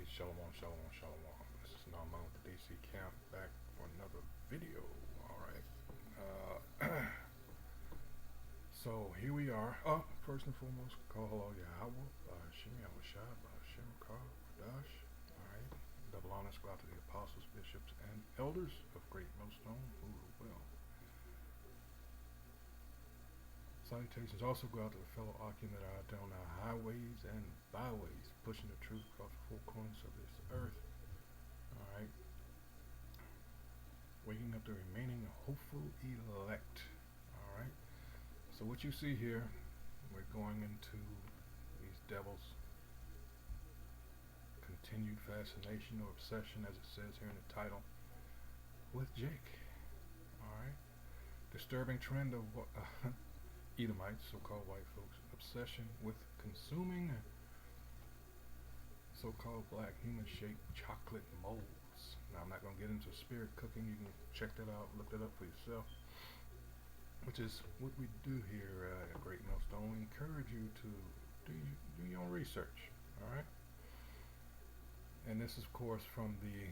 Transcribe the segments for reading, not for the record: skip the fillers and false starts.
Shalom, shalom, shalom. This is Norman with the DC Camp back for another video. Alright. So here we are. First and foremost, call hello Yahweh, Shimi Awashad, Shem Kar, Dash. Alright. Double honors go out to the apostles, bishops, and elders of Great Millstone who will. Salutations also go out to the fellow Akim that are out there on our highways and byways, pushing the truth across the four corners of this earth. Alright. Waking up the remaining hopeful elect. Alright. So what you see here, we're going into these devils' continued fascination or obsession, as it says here in the title, with Jake. Alright. Disturbing trend of Edomites, so-called white folks, obsession with consuming so-called black human-shaped chocolate molds. Now, I'm not going to get into spirit cooking. You can check that out, look that up for yourself, which is what we do here at Great Millstone. We encourage you to do your own research, all right? And this is, of course, from the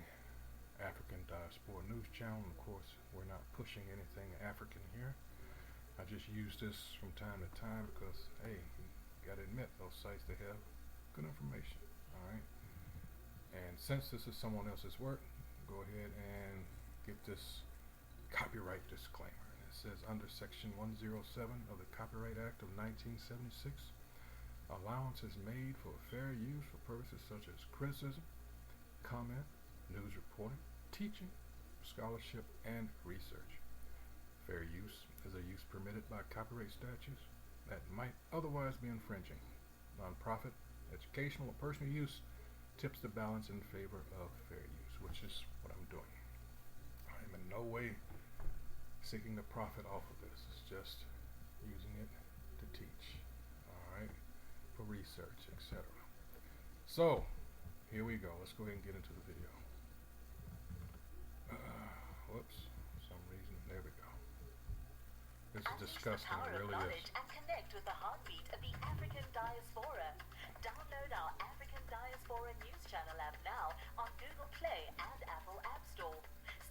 African Diaspora News Channel. Of course, we're not pushing anything African here. I just use this from time to time because, hey, you gotta admit, those sites, they have good information, alright? And since this is someone else's work, go ahead and get this copyright disclaimer. And it says, under Section 107 of the Copyright Act of 1976, allowance is made for fair use for purposes such as criticism, comment, news reporting, teaching, scholarship, and research. Fair use is a use permitted by copyright statutes that might otherwise be infringing. Non-profit, educational, or personal use tips the balance in favor of fair use, which is what I'm doing. I'm in no way seeking the profit off of this. It's just using it to teach, alright, for research, etc. So, here we go. Let's go ahead and get into the video. Whoops, for some reason, there we go. This is disgusting, it really is. And connect with the heartbeat of the African diaspora. Download our African Diaspora News Channel app now on Google Play and Apple App Store.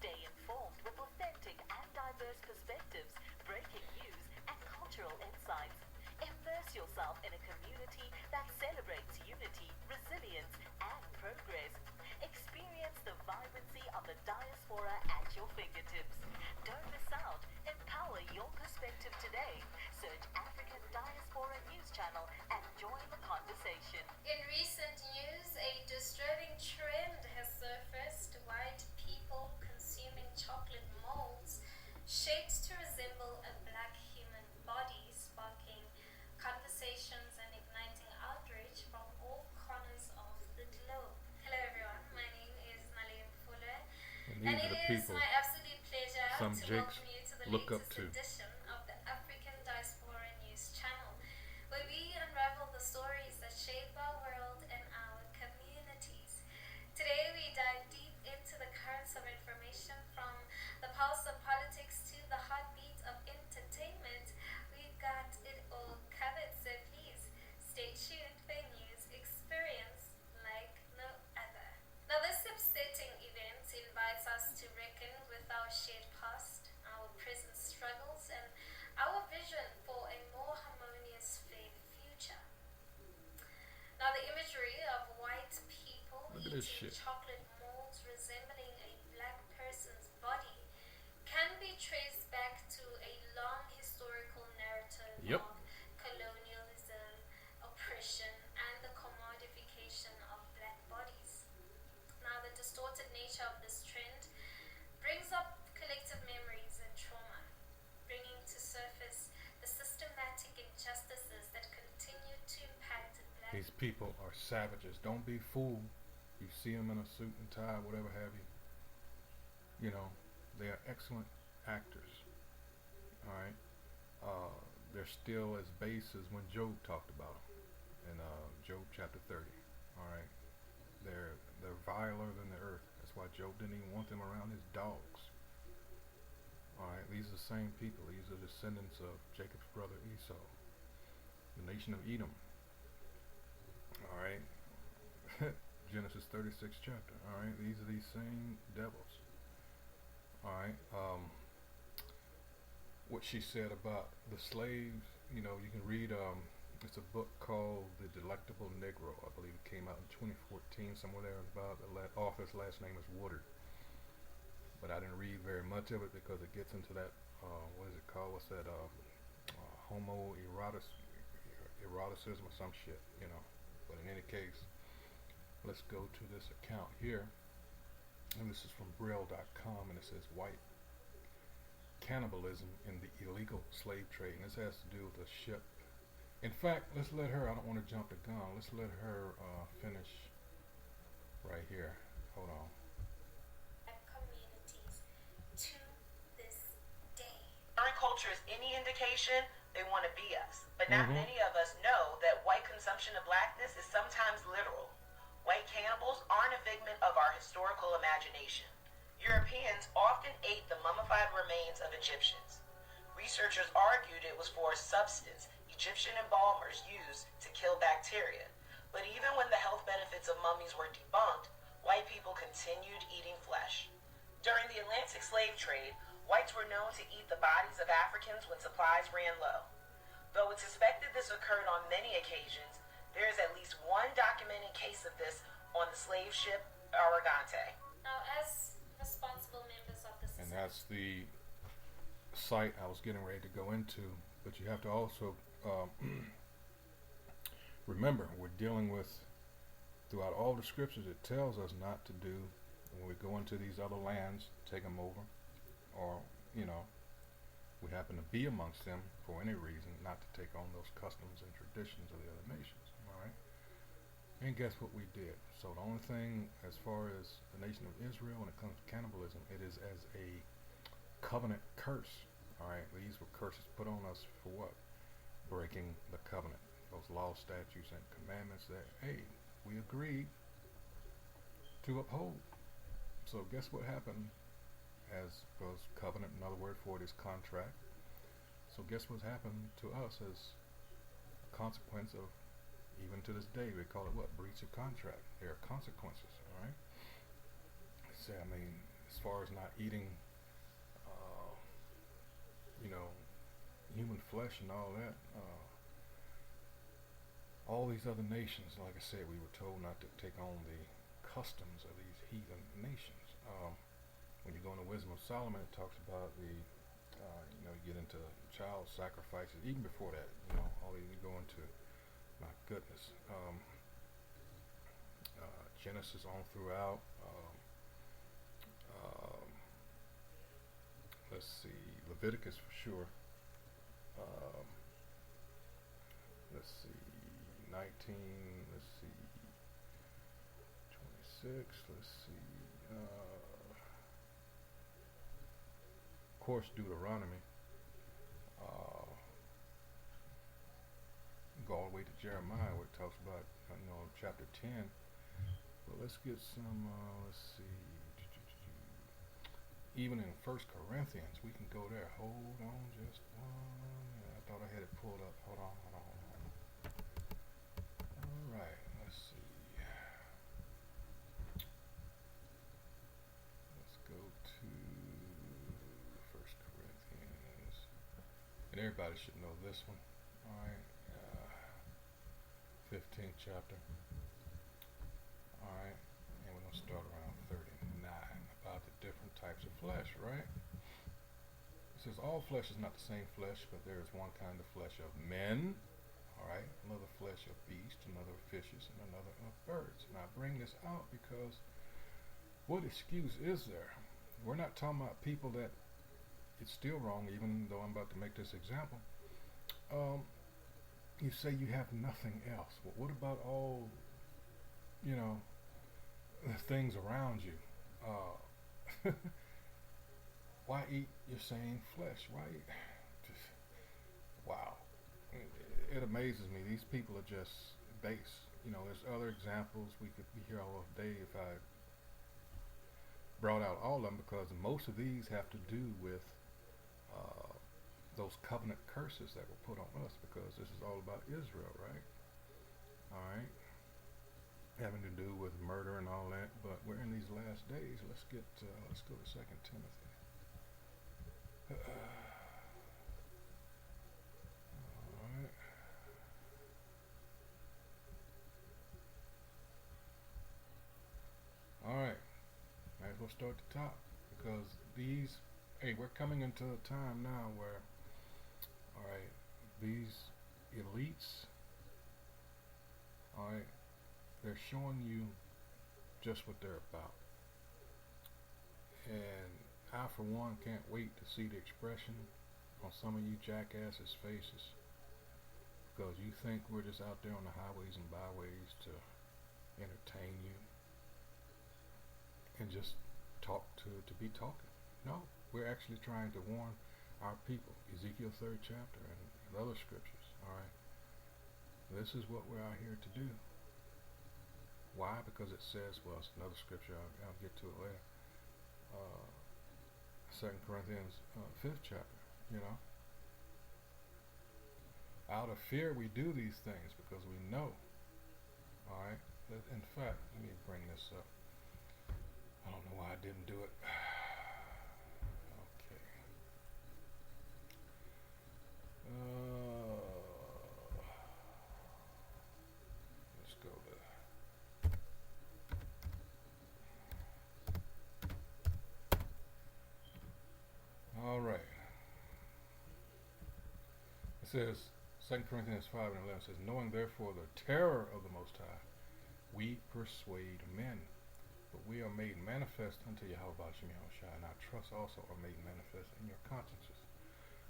Stay informed with authentic and diverse perspectives, breaking news, and cultural insights. Immerse yourself in a community that celebrates unity, resilience, and progress. Experience the vibrancy of the diaspora at your fingertips. Don't miss out. Empower your perspective today. Search African Diaspora News Channel and join the conversation. In recent news, a disturbing trend has surfaced. White people consuming chocolate molds shaped to resemble a black human body, sparking conversations and igniting outrage from all corners of the globe. Hello everyone, my name is Nalin Fuller, and it is my absolute pleasure to welcome you to the latest edition of the African Diaspora News Channel, where we unravel the stories that shape our world and our communities. Today we dive deep into the currents of information, from the pulse of politics to the heartbeat of entertainment. We've got it all covered, so please stay tuned for a news experience like no other. Now, this upsetting event invites us to reckon with our shared past, our present struggles, and our vision for a more harmonious future. Now, the imagery of white people eating chocolate molds resembling a black person's body can be traced back to a long historical narrative of colonialism, oppression, and the commodification of black bodies. Now, the distorted nature of this trend brings up collective memories and trauma, bringing to surface the systematic injustices that continue to impact black. These people are savages. Don't be fooled. You see them in a suit and tie, whatever have you. You know, they are excellent actors. Alright? They're still as base as when Job talked about them in Job chapter 30. Alright? They're viler than the earth. That's why Job didn't even want them around his dogs. Alright, these are the same people. These are descendants of Jacob's brother Esau, the nation of Edom. Alright? Genesis 36th chapter. All right, these are these same devils. All right, what she said about the slaves. You know, you can read. It's a book called The Delectable Negro. I believe it came out in 2014, somewhere there about. The author's last name is Woodard, but I didn't read very much of it because it gets into that. What is it called? What's that? Eroticism or some shit. You know. But in any case, let's go to this account here, and this is from Braille.com, and it says white cannibalism in the illegal slave trade, and this has to do with a ship. In fact, let's let her, I don't want to jump the gun, let's let her finish right here. Hold on. Communities to this day. Current culture is any indication, they want to be us. But not many of us know that white consumption of blackness is sometimes literal. White cannibals aren't a figment of our historical imagination. Europeans often ate the mummified remains of Egyptians. Researchers argued it was for a substance Egyptian embalmers used to kill bacteria. But even when the health benefits of mummies were debunked, white people continued eating flesh. During the Atlantic slave trade, whites were known to eat the bodies of Africans when supplies ran low. Though it's suspected this occurred on many occasions, there is at least one documented case of this on the slave ship Aragante. Now, as responsible members of the society, And that's the site I was getting ready to go into, but you have to also remember, we're dealing with, throughout all the scriptures, it tells us not to do, when we go into these other lands, take them over, or, you know, we happen to be amongst them for any reason, not to take on those customs and traditions of the other nations, alright? And guess what we did? So the only thing, as far as the nation of Israel, when it comes to cannibalism, it is as a covenant curse, alright? These were curses put on us for what? Breaking the covenant, those laws, statutes, and commandments that, hey, we agreed to uphold. So guess what happened? As was covenant, another word for it is contract. So guess what's happened to us as a consequence of, even to this day, we call it what? Breach of contract. There are consequences, alright? So, I mean, as far as not eating, you know, human flesh and all that, all these other nations, like I said, we were told not to take on the customs of these heathen nations. When you go into Wisdom of Solomon, it talks about the, you know, you get into child sacrifices. Even before that, you know, all you go into, my goodness, Genesis on throughout. Let's see, Leviticus for sure. Let's see, 19. Let's see, 26. Let's see. Of course, Deuteronomy. Go all the way to Jeremiah, where it talks about, you know, chapter 10. But let's get some. Let's see. Even in 1 Corinthians, we can go there. Hold on, just one. I thought I had it pulled up. Hold on. All right. Let's see. Let's go to 1 Corinthians, and everybody should know this one. All right. 15th chapter. All right, and we're gonna start around 39 about the different types of flesh, right? It says all flesh is not the same flesh, but there is one kind of flesh of men, all right, another flesh of beasts, another of fishes, and another of birds. And I bring this out because what excuse is there? We're not talking about people that it's still wrong, even though I'm about to make this example. You say you have nothing else. Well, what about all, you know, the things around you? Why eat your same flesh? Why eat? Just, wow. It amazes me. These people are just base. You know, there's other examples. We could be here all day if I brought out all of them, because most of these have to do with those covenant curses that were put on us, because this is all about Israel, right? All right. having to do with murder and all that. But we're in these last days. Let's go to Second Timothy. All right. All right. Might as well start at the top, because we're coming into a time now where, all right, these elites, all right, they're showing you just what they're about. And I, for one, can't wait to see the expression on some of you jackasses' faces, because you think we're just out there on the highways and byways to entertain you and just talk to be talking. No, we're actually trying to warn our people. Ezekiel 3rd chapter and other scriptures. All right, this is what we're out here to do. Why? Because it says, well, it's another scripture. I'll get to it later. 2 Corinthians 5th chapter. You know, out of fear we do these things because we know. All right. In fact, let me bring this up. I don't know why I didn't do it. Okay. Let's go to. All right. It says, 2 Corinthians 5 and 11 says, knowing therefore the terror of the Most High, we persuade men. But we are made manifest unto Yahweh Shem Yahushua, and our trusts also are made manifest in your consciences.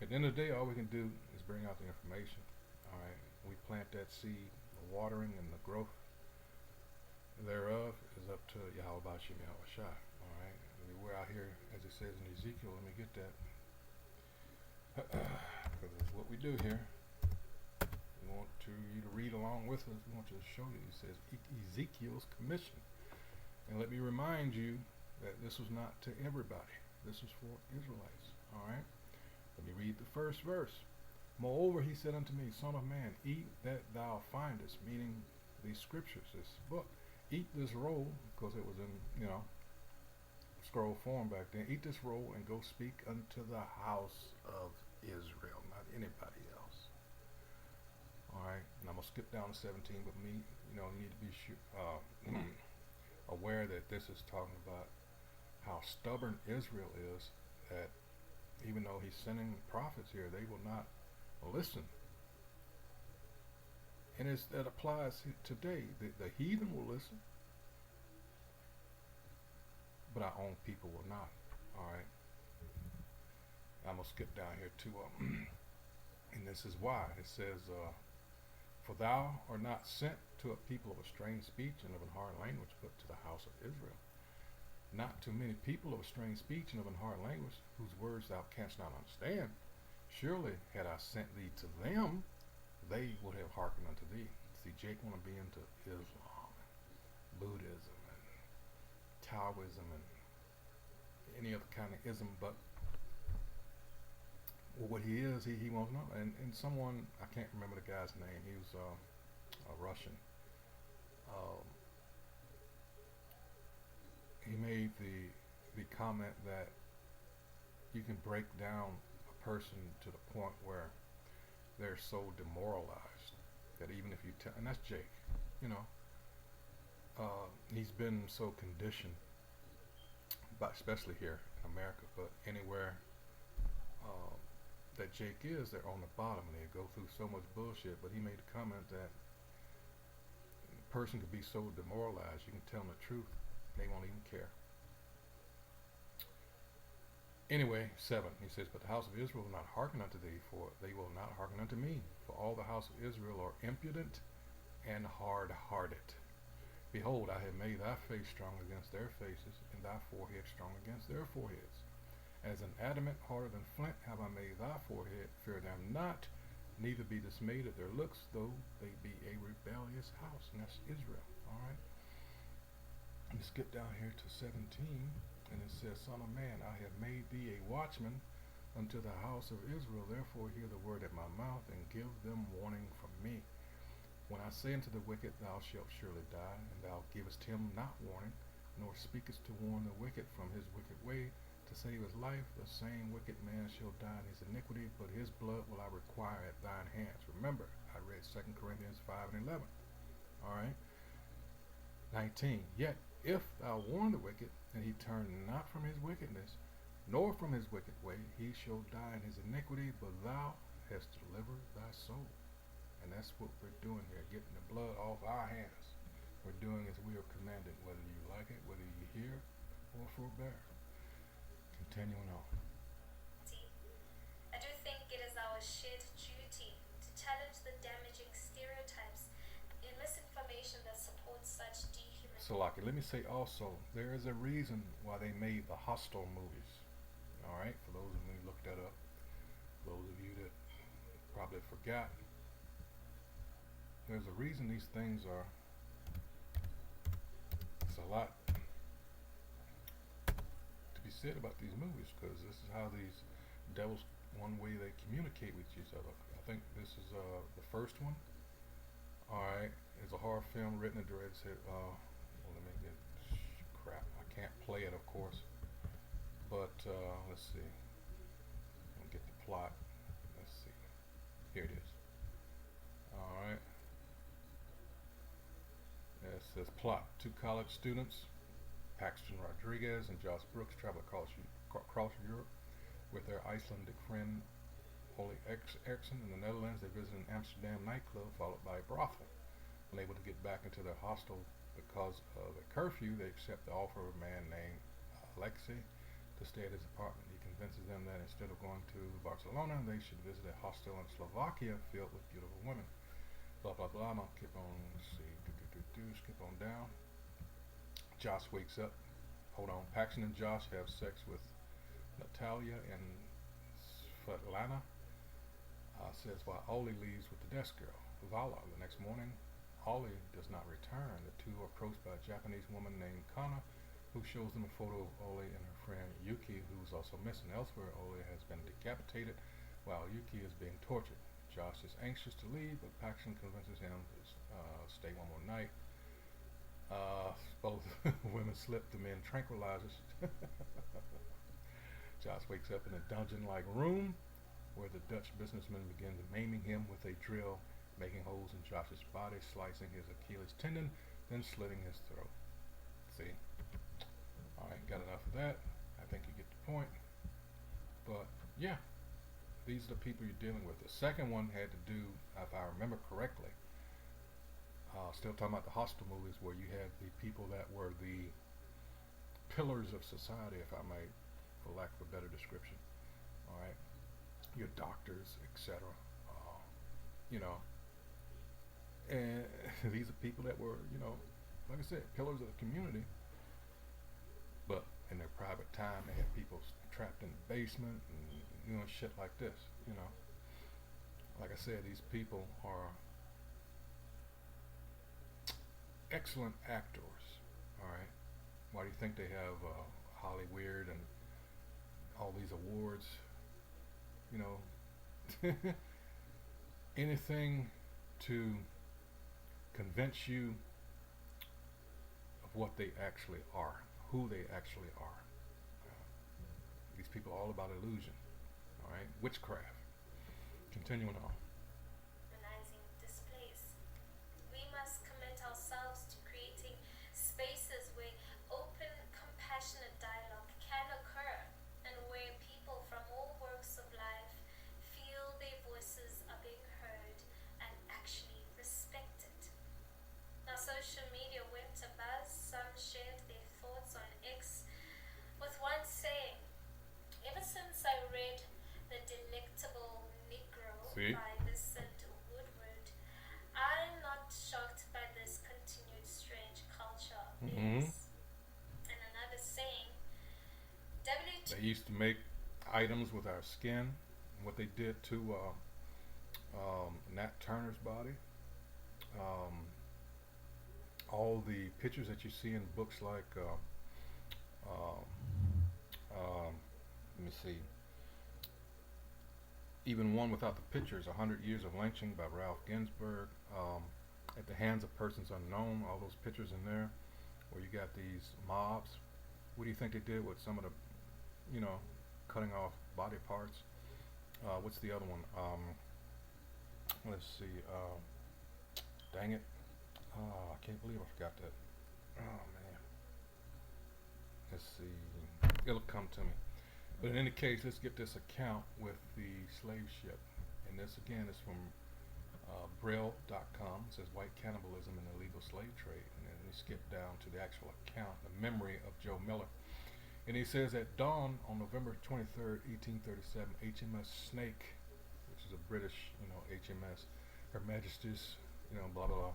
At the end of the day, all we can do is bring out the information. All right, we plant that seed, the watering and the growth thereof is up to Yahweh Shem Yahushua. All right, we're out here, as it says in Ezekiel. Let me get that, because that's what we do here. We want you to read along with us. We want you to show you. It says Ezekiel's commission. And let me remind you that this was not to everybody. This was for Israelites. All right? Let me read the first verse. Moreover, he said unto me, Son of man, eat that thou findest, meaning these scriptures, this book. Eat this roll, because it was in, scroll form back then. Eat this roll and go speak unto the house of Israel, not anybody else. All right? And I'm going to skip down to 17, but you need to be sure. Aware that this is talking about how stubborn Israel is, that even though he's sending prophets here, they will not listen. And that applies today. The heathen will listen, but our own people will not. All right. I'm going to skip down here to, and this is why. It says, for thou art not sent to a people of a strange speech and of an hard language, but to the house of Israel. Not to many people of a strange speech and of an hard language, whose words thou canst not understand. Surely had I sent thee to them, they would have hearkened unto thee. See, Jake want to be into Islam, and Buddhism, and Taoism, and any other kind of ism, but what he is, he won't know. And someone, I can't remember the guy's name, he was a Russian. He made the comment that you can break down a person to the point where they're so demoralized that even if you tell, and that's Jake, he's been so conditioned, but especially here in America, but anywhere that Jake is, they're on the bottom and they go through so much bullshit. But he made a comment that a person could be so demoralized, you can tell them the truth, they won't even care. Anyway, 7, he says, but the house of Israel will not hearken unto thee, for they will not hearken unto me. For all the house of Israel are impudent and hard-hearted. Behold, I have made thy face strong against their faces, and thy forehead strong against their foreheads. As an adamant harder than flint have I made thy forehead. Fear them not, neither be dismayed at their looks, though they be a rebellious house. And that's Israel. All right. Let me skip down here to 17, and it says, Son of man, I have made thee a watchman unto the house of Israel. Therefore hear the word at my mouth, and give them warning from me. When I say unto the wicked, thou shalt surely die, and thou givest him not warning, nor speakest to warn the wicked from his wicked way, to save his life, the same wicked man shall die in his iniquity, but his blood will I require at thine hands. Remember, I read 2 Corinthians 5 and 11. Alright? 19. Yet, if thou warn the wicked, and he turn not from his wickedness, nor from his wicked way, he shall die in his iniquity, but thou hast delivered thy soul. And that's what we're doing here, getting the blood off our hands. We're doing as we are commanded, whether you like it, whether you hear or forbear. Continuing on. I do think it is our shared duty to challenge the damaging stereotypes and misinformation that supports such dehumanization. So, Laki, let me say also, there is a reason why they made the Hostel movies. Alright, for those of you who looked that up, those of you that probably forgot, there's a reason these things are, it's a lot to be said about these movies, because this is how these devils, one way they communicate with each other. I think this is the first one. Alright, it's a horror film written and directed, well, let me get, crap, I can't play it of course, but let's see, I'll get the plot, let's see, here it is. Alright. It says plot. Two college students, Paxton Rodriguez and Josh Brooks, travel across Europe with their Icelandic friend Ole Eriksson. In the Netherlands, they visit an Amsterdam nightclub followed by a brothel. Unable to get back into their hostel because of a curfew, they accept the offer of a man named Alexei to stay at his apartment. He convinces them that instead of going to Barcelona, they should visit a hostel in Slovakia filled with beautiful women. Blah blah blah. I'm gonna keep on, let's see, skip on down. Josh wakes up. Hold on. Paxton and Josh have sex with Natalia and Svetlana. Says while Ollie leaves with the desk girl, Vala. The next morning, Ollie does not return. The two are approached by a Japanese woman named Kana, who shows them a photo of Ollie and her friend Yuki, who is also missing. Elsewhere, Ollie has been decapitated while Yuki is being tortured. Josh is anxious to leave, but Paxton convinces him to stay one more night. Both women slip the men tranquilizers. Josh wakes up in a dungeon-like room where the Dutch businessman begins maiming him with a drill, making holes in Josh's body, slicing his Achilles tendon, then slitting his throat. See? Alright, got enough of that. I think you get the point. But, yeah. These are the people you're dealing with. The second one had to do, if I remember correctly, still talking about the hostile movies, where you had the people that were the pillars of society, if I might, for lack of a better description. Alright? Your doctors, etc. You know. And these are people that were, you know, like I said, pillars of the community. But in their private time, they had people trapped in the basement and doing shit like this, you know. Like I said, these people are excellent actors, alright? Why do you think they have Hollywood and all these awards? You know, anything to convince you of what they actually are, who they actually are. These people are all about illusion, alright? Witchcraft. Continuing on. Humanizing displays. We must commit ourselves to creating spaces where open, compassionate dialogue can occur and where people from all walks of life feel their voices are being heard and actually respected. Now, social media went abuzz. Some shared their thoughts on X with one saying, "Ever since I read The Delectable Negro by Vincent Woodward, I'm not shocked by this continued strange culture of things." And another saying, They used to make items with our skin. What they did to Nat Turner's body. All the pictures that you see in books like, let me see, even one without the pictures, 100 Years of Lynching by Ralph Ginsberg. at the hands of persons unknown. All those pictures in there where you got these mobs. What do you think they did with some of the, you know, cutting off body parts? What's the other one? Let's see. Dang it. I can't believe I forgot that. Oh man. Let's see. It'll come to me. But in any case, let's get this account with the slave ship. And this again is from Braille.com. It says white cannibalism and illegal slave trade. And then we skip down to the actual account, the memory of Joe Miller. And he says at dawn on November 23rd, 1837, HMS Snake, which is a British, HMS, Her Majesty's, blah, blah,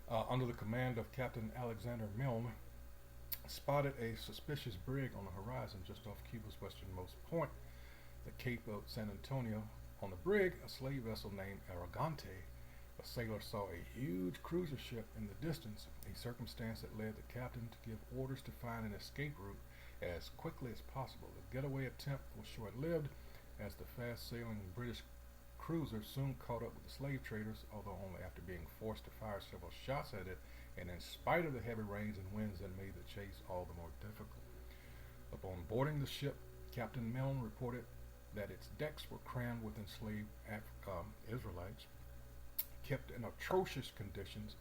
blah, under the command of Captain Alexander Milne, spotted a suspicious brig on the horizon just off Cuba's westernmost point, the Cape of San Antonio. On the brig, a slave vessel named Arrogante. A sailor saw a huge cruiser ship in the distance, a circumstance that led the captain to give orders to find an escape route as quickly as possible. The getaway attempt was short-lived, as the fast-sailing British cruiser soon caught up with the slave traders, although only after being forced to fire several shots at it, and in spite of the heavy rains and winds that made the chase all the more difficult. Upon boarding the ship, Captain Milne reported that its decks were crammed with enslaved Israelites, kept in atrocious conditions.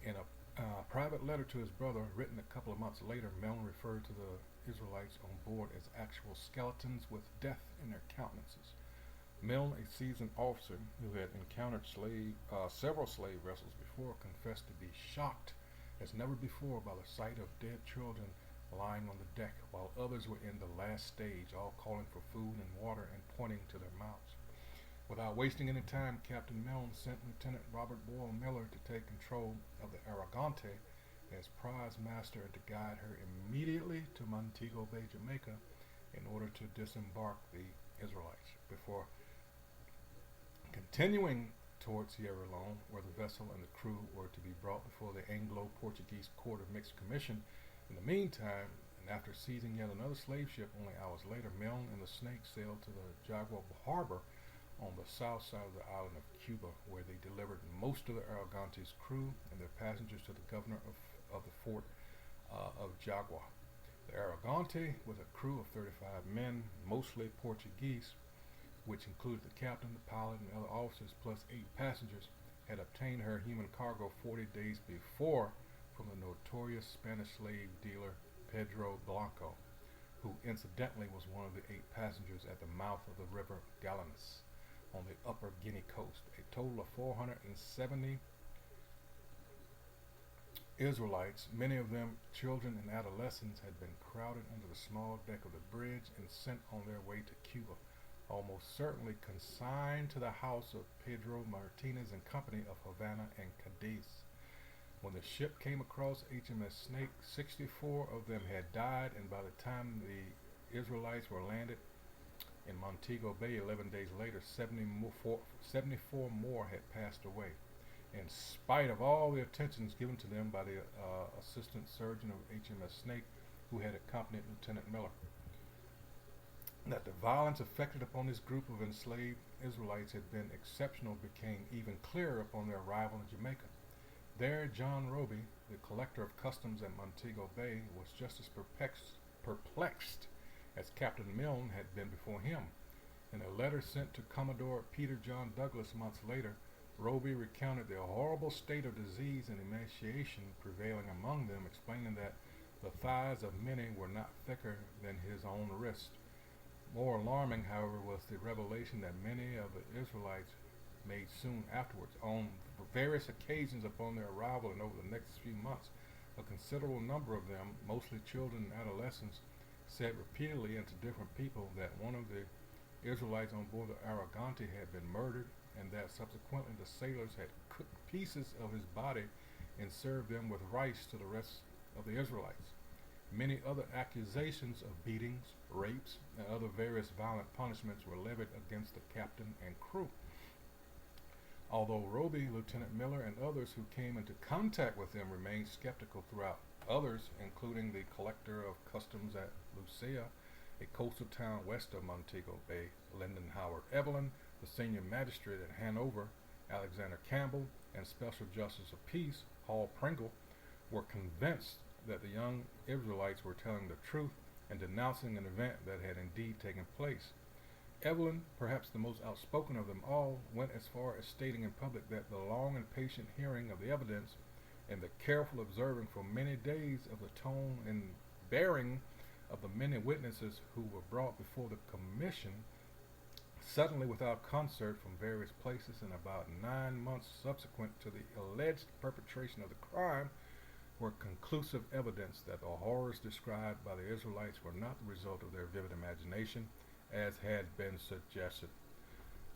In a private letter to his brother, written a couple of months later, Milne referred to the Israelites on board as actual skeletons with death in their countenances. Milne, a seasoned officer who had encountered several slave vessels before, confessed to be shocked as never before by the sight of dead children lying on the deck, while others were in the last stage, all calling for food and water and pointing to their mouths. Without wasting any time, Captain Milne sent Lieutenant Robert Boyle Miller to take control of the Arrogante as prize master and to guide her immediately to Montego Bay, Jamaica, in order to disembark the Israelites before continuing towards Sierra Leone, where the vessel and the crew were to be brought before the Anglo-Portuguese Court of Mixed Commission. In the meantime, and after seizing yet another slave ship only hours later, Milne and the Snake sailed to the Jaguar Harbor on the south side of the island of Cuba, where they delivered most of the Arrogante's crew and their passengers to the governor of the fort of Jaguar. The Arrogante, with a crew of 35 men, mostly Portuguese, which included the captain, the pilot, and other officers, plus 8 passengers, had obtained her human cargo 40 days before from the notorious Spanish slave dealer Pedro Blanco, who incidentally was one of the 8 passengers at the mouth of the river Galanas on the upper Guinea coast. A total of 470 Israelites, many of them children and adolescents, had been crowded under the small deck of the bridge and sent on their way to Cuba, almost certainly consigned to the house of Pedro Martinez and Company of Havana and Cadiz. When the ship came across HMS Snake, 64 of them had died, and by the time the Israelites were landed in Montego Bay 11 days later, 74 more had passed away, in spite of all the attentions given to them by the assistant surgeon of HMS Snake, who had accompanied Lieutenant Miller. That the violence affected upon this group of enslaved Israelites had been exceptional became even clearer upon their arrival in Jamaica. There, John Roby, the collector of customs at Montego Bay, was just as perplexed as Captain Milne had been before him. In a letter sent to Commodore Peter John Douglas months later, Roby recounted the horrible state of disease and emaciation prevailing among them, explaining that the thighs of many were not thicker than his own wrist. More alarming, however, was the revelation that many of the Israelites made soon afterwards, on various occasions upon their arrival and over the next few months. A considerable number of them, mostly children and adolescents, said repeatedly and to different people that one of the Israelites on board the Arrogante had been murdered, and that subsequently the sailors had cooked pieces of his body and served them with rice to the rest of the Israelites. Many other accusations of beatings, rapes, and other various violent punishments were levied against the captain and crew. Although Roby, Lieutenant Miller, and others who came into contact with them remained skeptical throughout, others, including the collector of customs at Lucia, a coastal town west of Montego Bay, Lyndon Howard Evelyn, the senior magistrate at Hanover, Alexander Campbell, and Special Justice of Peace, Hall Pringle, were convinced that the young Israelites were telling the truth and denouncing an event that had indeed taken place. Evelyn, perhaps the most outspoken of them all, went as far as stating in public that the long and patient hearing of the evidence and the careful observing for many days of the tone and bearing of the many witnesses who were brought before the commission, suddenly without concert from various places in about 9 months subsequent to the alleged perpetration of the crime, were conclusive evidence that the horrors described by the Israelites were not the result of their vivid imagination, as had been suggested.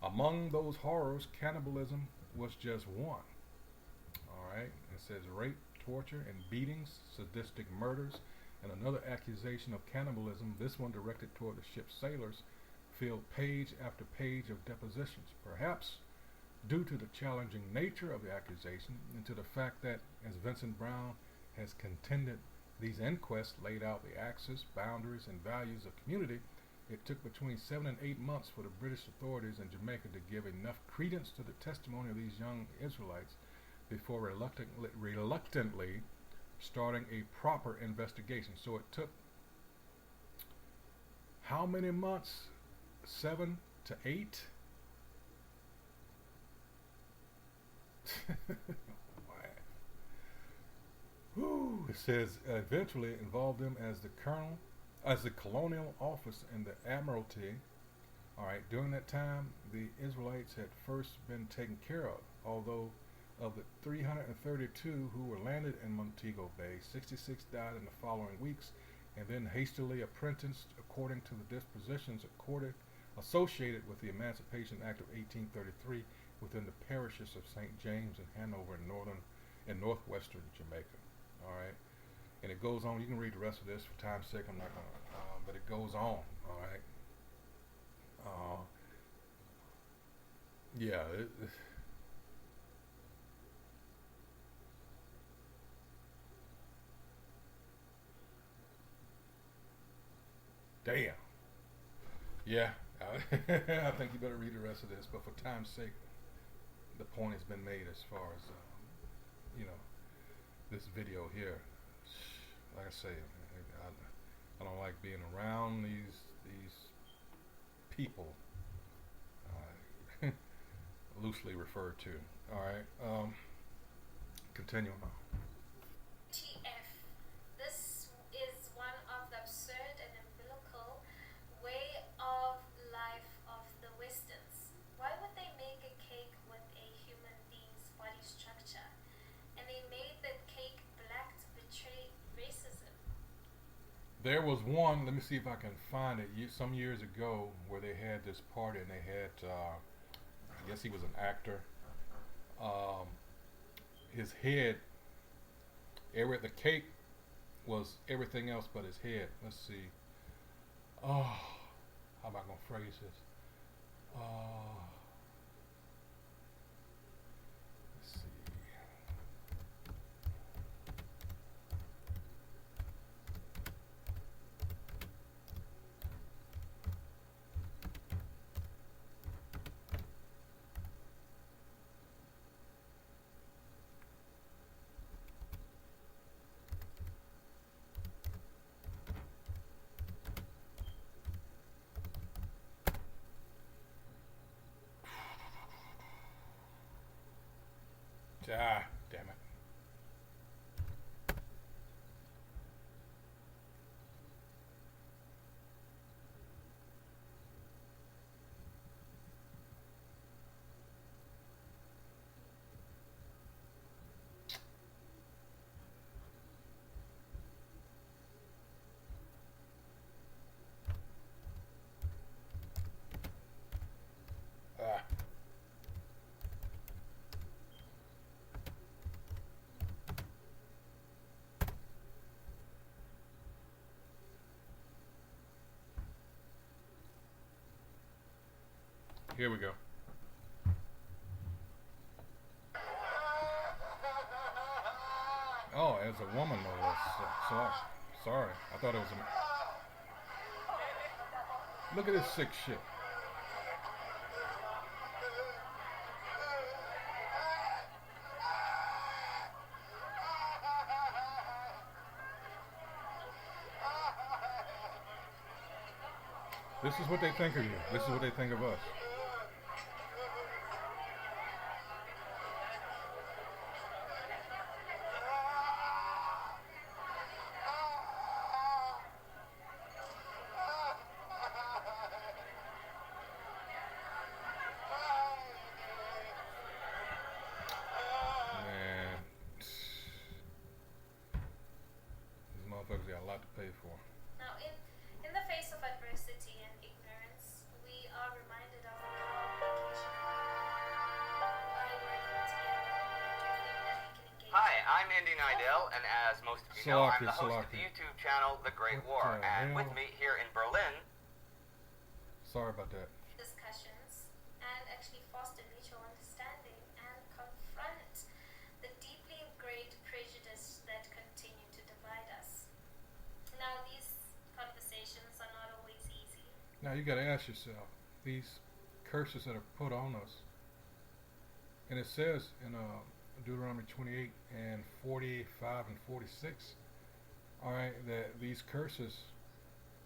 Among those horrors, cannibalism was just one. Alright, it says rape, torture, and beatings, sadistic murders, and another accusation of cannibalism, this one directed toward the ship's sailors, filled page after page of depositions, perhaps due to the challenging nature of the accusation and to the fact that, as Vincent Brown has contended, these inquests laid out the axes, boundaries, and values of community. It took between 7 and 8 months for the British authorities in Jamaica to give enough credence to the testimony of these young Israelites before reluctantly starting a proper investigation. So it took how many months? 7 to 8? Whew. It says eventually involved them as the colonial office and the admiralty. Alright, during that time, the Israelites had first been taken care of, although of the 332 who were landed in Montego Bay, 66 died in the following weeks, and then hastily apprenticed according to the dispositions associated with the Emancipation Act of 1833 within the parishes of St. James and Hanover in northwestern Jamaica. Alright, and it goes on. You can read the rest of this for time's sake. I'm not going to, but it goes on. Alright. Yeah. Damn. Yeah. I think you better read the rest of this, but for time's sake, the point has been made as far as, this video here. Like I say, I don't like being around these people, loosely referred to. Alright, continue on. TF. This is one of the absurd and umbilical way of life of the Westerns. Why would they make a cake with a human being's body structure? And they made the cake black to betray racism. There was one, let me see if I can find it, some years ago where they had this party and they had, I guess he was an actor, his head, the cake was everything else but his head. Let's see. Oh, how am I going to phrase this? Let's see. Ah, damn it. Ah. Here we go. Oh, as a woman, no less. Sorry. I thought it was a... Look at this sick shit. This is what they think of you. This is what they think of us. Man, these motherfuckers got a lot to pay for. Now, in the face of adversity and ignorance, we are reminded of the power of by working together and we can engage. Hi, I'm Indy Nidell, and as most of you know, I'm the host of the Salaki. YouTube channel The Great What War. the And hell? with me here in Berlin, Sorry about that. Discussions and actually foster mutual understanding and confront the deeply ingrained prejudice that continue to divide us. Now, these conversations are not always easy. Now you got to ask yourself, these curses that are put on us, and it says in Deuteronomy 28 and 45 and 46, all right, that these curses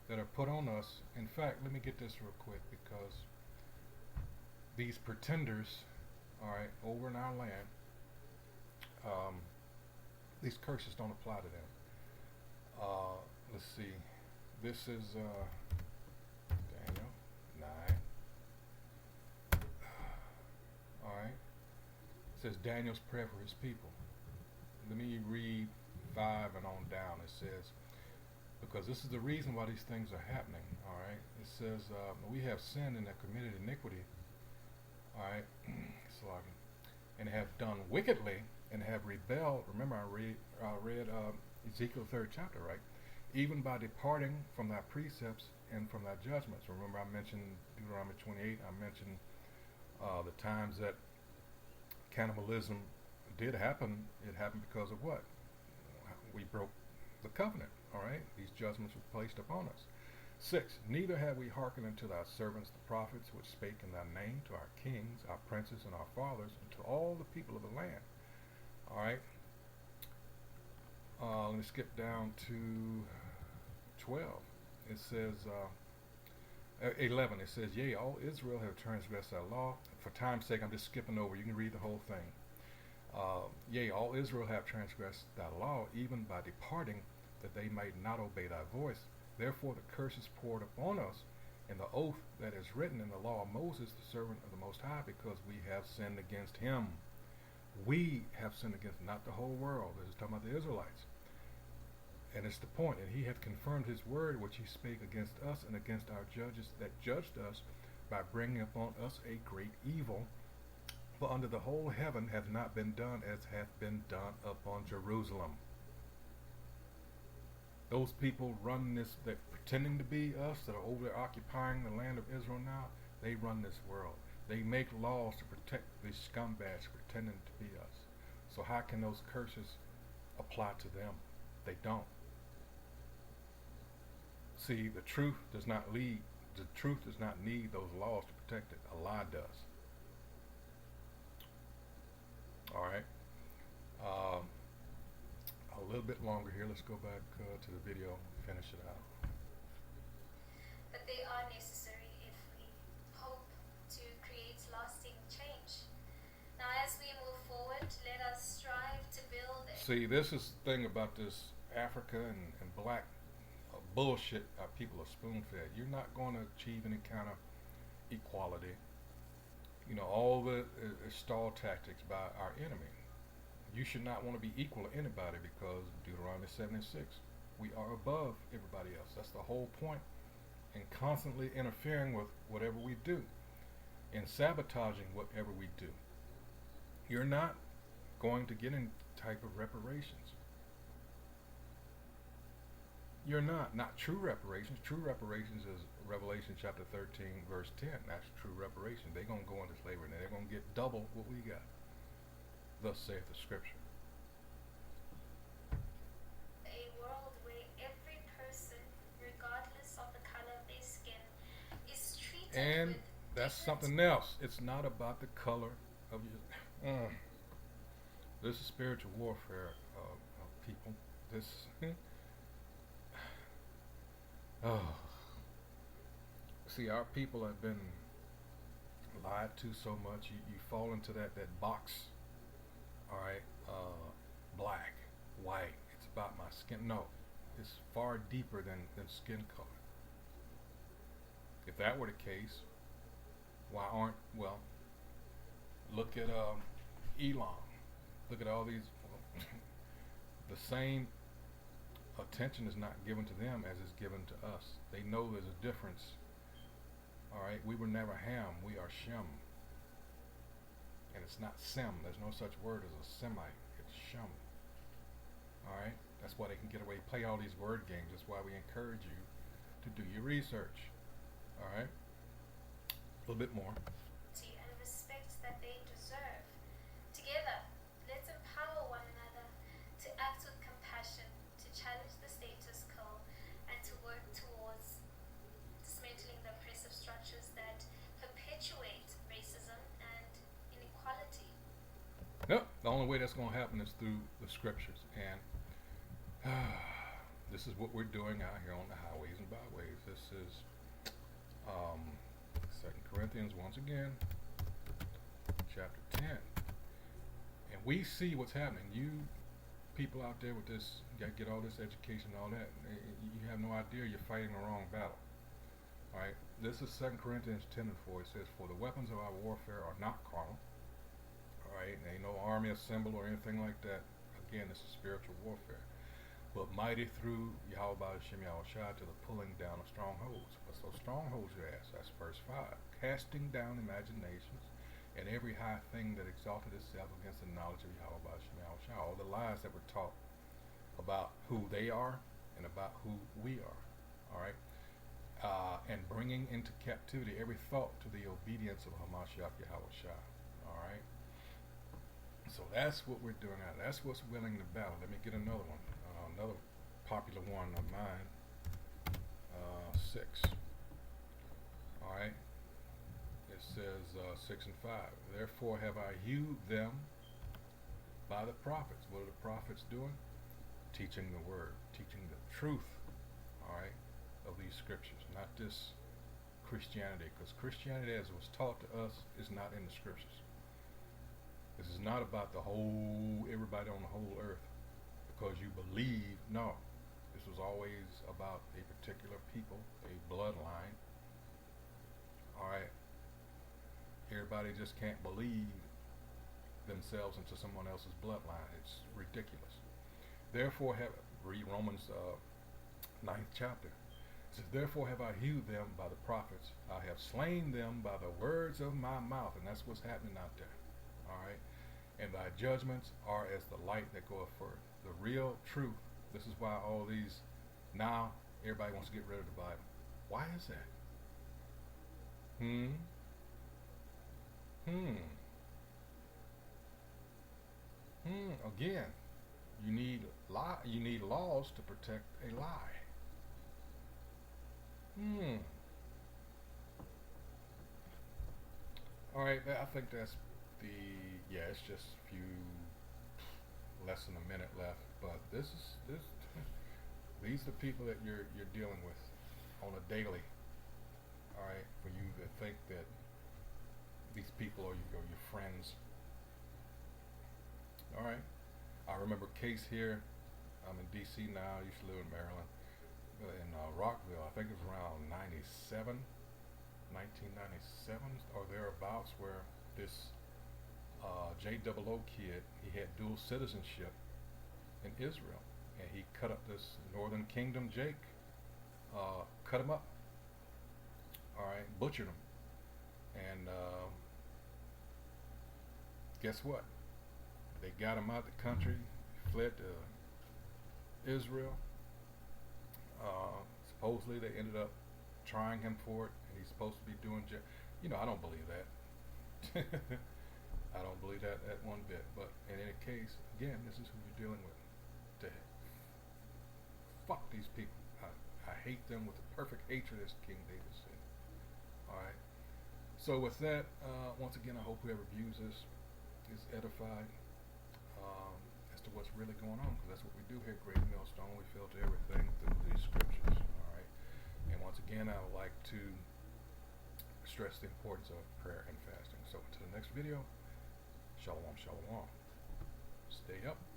that are put on us, in fact, let me get this real quick, because these pretenders, all right, over in our land, these curses don't apply to them. Let's see, this is Daniel 9. All right, it says Daniel's prayer for his people. Let me read 5 and on down. It says, because this is the reason why these things are happening. All right, it says we have sinned and have committed iniquity. All right, slogging, and have done wickedly and have rebelled. Remember, I read Ezekiel 3rd chapter, right? Even by departing from thy precepts and from thy judgments. Remember, I mentioned Deuteronomy 28. I mentioned the times that cannibalism did happen. It happened because of what? We broke the covenant. All right, these judgments were placed upon us. 6, neither have we hearkened unto thy servants the prophets, which spake in thy name to our kings, our princes, and our fathers, and to all the people of the land. All right. Let me skip down to 12. It says 11. It says, yea, all Israel have transgressed thy law. For time's sake, I'm just skipping over. You can read the whole thing. Yea, all Israel have transgressed thy law, even by departing, that they might not obey thy voice. Therefore the curse is poured upon us in the oath that is written in the law of Moses, the servant of the Most High, because we have sinned against him. We have sinned against, not the whole world. This is talking about the Israelites. And it's the point. And he hath confirmed his word, which he spake against us and against our judges that judged us, by bringing upon us a great evil. For under the whole heaven hath not been done as hath been done upon Jerusalem. Those people run this, that pretending to be us, that are over there occupying the land of Israel now, they run this world. They make laws to protect these scumbags pretending to be us. So how can those curses apply to them? They don't. See, the truth does not need those laws to protect it. A lie does. All right. A little bit longer here. Let's go back to the video, finish it out. But they are necessary if we hope to create lasting change. Now, as we move forward, let us strive to build a See, this is the thing about this Africa and black bullshit. People are spoon-fed. You're not going to achieve any kind of equality. You know, all the stall tactics by our enemy. You should not want to be equal to anybody, because Deuteronomy 7:6, we are above everybody else. That's the whole point. And constantly interfering with whatever we do, and sabotaging whatever we do. You're not going to get any type of reparations. You're not true reparations. True reparations is Revelation chapter 13 verse 10. That's true reparation. They're going to go into slavery and they're going to get double what we got. Thus saith the scripture. a world where every person, regardless of the color of their skin, is treated And with that's dignity. something else. It's not about the color of your... This is spiritual warfare, people. This... See, our people have been lied to so much. You fall into that box. All right, black, white. It's about my skin. No, it's far deeper than skin color. If that were the case, why aren't look at Elon. Look at all these. The same attention is not given to them as is given to us. They know there's a difference. All right, we were never Ham. We are Shem, and it's not Sem. There's no such word as a Semite. It's Shem. All right, that's why they can get away, play all these word games. That's why we encourage you to do your research. All right, a little bit more. And respect that they deserve. Together, let's empower one another to act with compassion, to challenge the status quo, and to work towards dismantling the oppressive structures that perpetuate racism and inequality. Yep, the only way that's going to happen is through the scriptures. And this is what we're doing out here on the highways and byways. This is 2 Corinthians, once again, chapter 10. And we see what's happening. You people out there with this, get all this education and all that, you have no idea you're fighting the wrong battle. All right, this is 2 Corinthians 10 and 4. It says, "For the weapons of our warfare are not carnal." All right, there ain't no army assembled or anything like that. Again, this is spiritual warfare. "But mighty through Yahweh Shem Yahushua to the pulling down of strongholds." What's those strongholds, you ask? That's verse 5. "Casting down imaginations and every high thing that exalted itself against the knowledge of Yahweh Shem Yahushua." All the lies that were taught about who they are and about who we are. All right. And bringing into captivity every thought to the obedience of Hamashiach Yahushua. All right. So that's what we're doing now. That's what's winning the battle. Let me get another one. Another popular one of mine. 6. All right. It says 6 and 5. "Therefore have I hewed them by the prophets." What are the prophets doing? Teaching the word, teaching the truth. All right, of these scriptures, not this Christianity, because Christianity, as it was taught to us, is not in the scriptures. This is not about everybody on the whole earth, because you believe. No, this was always about a particular people, a bloodline. All right, everybody just can't believe themselves into someone else's bloodline. It's ridiculous. "Therefore read Romans 9th chapter. It says, "Therefore have I hewed them by the prophets. I have slain them by the words of my mouth." And that's what's happening out there. All right. "And thy judgments are as the light that goeth forth." The real truth. This is why all these, now everybody wants to get rid of the Bible. Why is that? Again, you need laws to protect a lie. All right, I think that's it's just a few, less than a minute left, but these are the people that you're dealing with on a daily. All right, for you to think that these people are your friends. All right, I remember a case here. I'm in D.C. now. I used to live in Maryland, in Rockville. I think it was around 1997 or thereabouts, where this J00 kid, he had dual citizenship in Israel, and he cut up this Northern Kingdom Jake, cut him up. All right, butchered him, and guess what? They got him out the country, fled to Israel. Supposedly they ended up trying him for it, and he's supposed to be doing I don't believe that. I don't believe that at one bit. But in any case, again, this is who you're dealing with. Fuck these people. I hate them with the perfect hatred, as King David said. Alright. So with that, once again, I hope whoever views this is edified as to what's really going on, because that's what we do here at Great Millstone. We filter everything through these scriptures. Alright. And once again, I would like to stress the importance of prayer and fasting. So until the next video, shalom, shalom. Stay up.